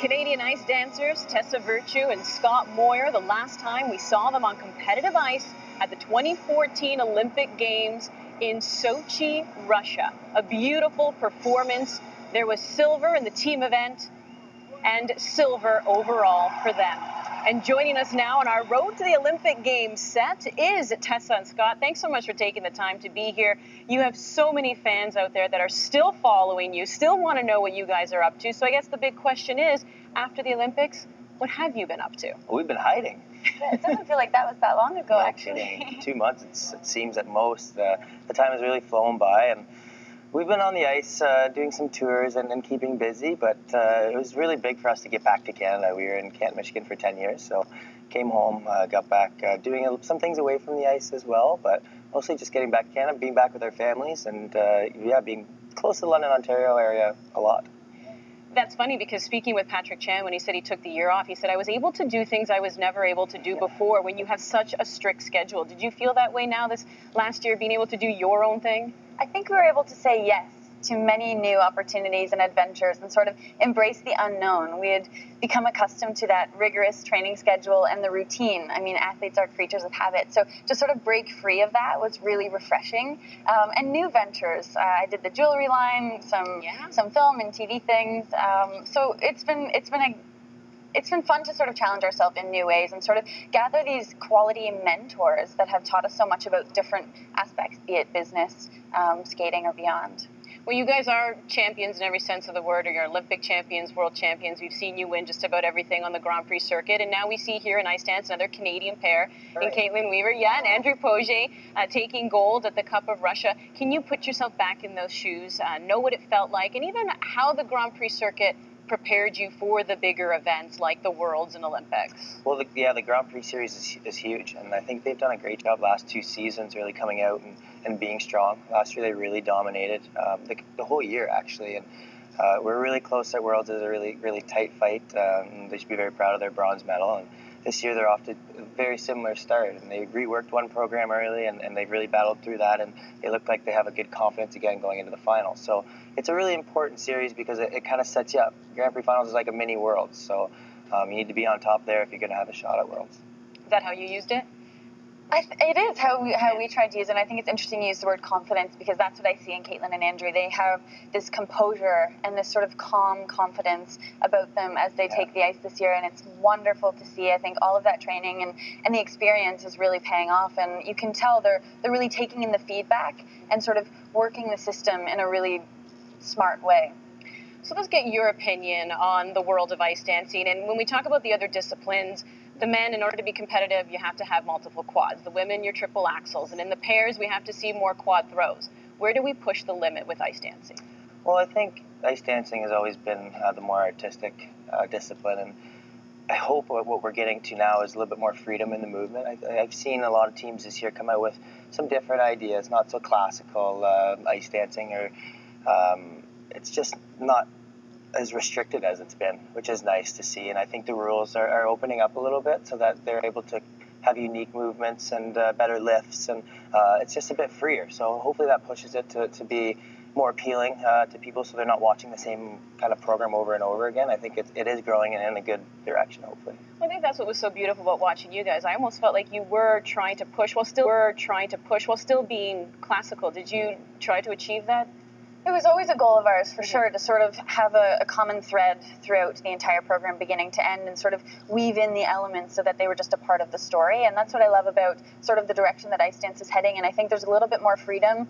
Canadian ice dancers Tessa and Scott Moyer, the last time we saw them on competitive ice at the 2014 Olympic Games in Sochi, Russia. A beautiful performance. There was silver in the team event and silver overall for them. And joining us now on our Road to the Olympic Games set is Tessa and Scott. Thanks so much for taking the time to be here. You have so many fans out there that are still following you, still want to know what you guys are up to. So I guess the big question is, after the Olympics, what have you been up to? Well, we've been hiding. Yeah, it doesn't feel like that was that long ago, actually. 2 months, it seems at most. The time has really flown by, and we've been on the ice doing some tours and keeping busy, but it was really big for us to get back to Canada. We were in Canton, Michigan for 10 years, so came home, got back doing some things away from the ice as well, but mostly just getting back to Canada, being back with our families, and being close to the London, Ontario area a lot. That's funny because speaking with Patrick Chan, when he said he took the year off, he said, I was able to do things I was never able to do before when you have such a strict schedule. Did you feel that way now this last year, being able to do your own thing? I think we were able to say yes to many new opportunities and adventures and sort of embrace the unknown. We had become accustomed to that rigorous training schedule and the routine. I mean, athletes are creatures of habit. So to sort of break free of that was really refreshing. And new ventures. I did the jewelry line, some film and TV things. So it's been fun to sort of challenge ourselves in new ways and sort of gather these quality mentors that have taught us so much about different aspects, be it business, skating, or beyond. Well, you guys are champions in every sense of the word, or you're Olympic champions, world champions. We've seen you win just about everything on the Grand Prix circuit, and now we see here in ice dance another Canadian pair in Caitlin Weaver, and Andrew Pogier taking gold at the Cup of Russia. Can you put yourself back in those shoes, know what it felt like, and even how the Grand Prix circuit prepared you for the bigger events like the Worlds and Olympics? Well, the Grand Prix series is huge, and I think they've done a great job last 2 seasons really coming out and being strong. Last year they really dominated the whole year, actually, and we're really close at Worlds. It's a really, really tight fight. They should be very proud of their bronze medal, and this year they're off to a very similar start, and they reworked one program early, and they've really battled through that, and they look like they have a good confidence again going into the finals. So it's a really important series because it kind of sets you up. Grand Prix finals is like a mini Worlds, so you need to be on top there if you're going to have a shot at Worlds. Is that how you used it? It is how we tried to use it. And I think it's interesting you use the word confidence because that's what I see in Caitlin and Andrew. They have this composure and this sort of calm confidence about them as they take the ice this year, and it's wonderful to see. I think all of that training and the experience is really paying off, and you can tell they're really taking in the feedback and sort of working the system in a really smart way. So let's get your opinion on the world of ice dancing. And when we talk about the other disciplines, the men, in order to be competitive, you have to have multiple quads. The women, your triple axels. And in the pairs, we have to see more quad throws. Where do we push the limit with ice dancing? Well, I think ice dancing has always been the more artistic discipline, and I hope what we're getting to now is a little bit more freedom in the movement. I've seen a lot of teams this year come out with some different ideas, not so classical ice dancing, or it's just not as restricted as it's been, which is nice to see. And I think the rules are opening up a little bit so that they're able to have unique movements and better lifts, and it's just a bit freer. So hopefully that pushes it to be more appealing to people so they're not watching the same kind of program over and over again. I think it is growing in a good direction, hopefully. Well, I think that's what was so beautiful about watching you guys. I almost felt like you were trying to push while still being classical. Did you try to achieve that? It was always a goal of ours, for sure, to sort of have a common thread throughout the entire program, beginning to end, and sort of weave in the elements so that they were just a part of the story. And that's what I love about sort of the direction that ice dance is heading. And I think there's a little bit more freedom.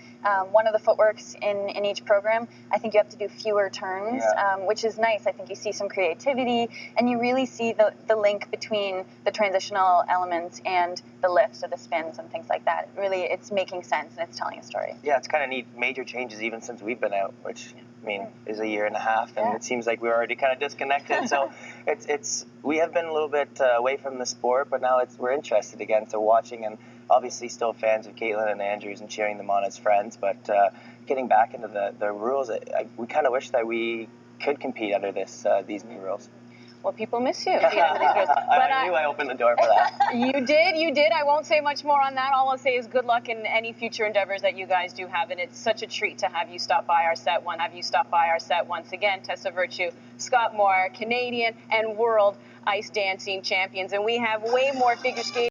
One of the footworks in each program, I think you have to do fewer turns, which is nice. I think you see some creativity, and you really see the link between the transitional elements and the lifts or the spins and things like that. Really, it's making sense, and it's telling a story. Yeah, it's kind of neat. Major changes even since we've been out, which I mean is a year and a half, and it seems like we're already kind of disconnected. So we have been a little bit away from the sport, but now we're interested again. So watching, and obviously still fans of Caitlin and Andrews and cheering them on as friends, but getting back into the rules, we kind of wish that we could compete under these new rules. Well, people miss you. But, I knew I opened the door for that. You did. I won't say much more on that. All I'll say is good luck in any future endeavors that you guys do have, and it's such a treat to have you stop by our set once again. Tessa Virtue, Scott Moir, Canadian and world ice dancing champions, and we have way more figure skating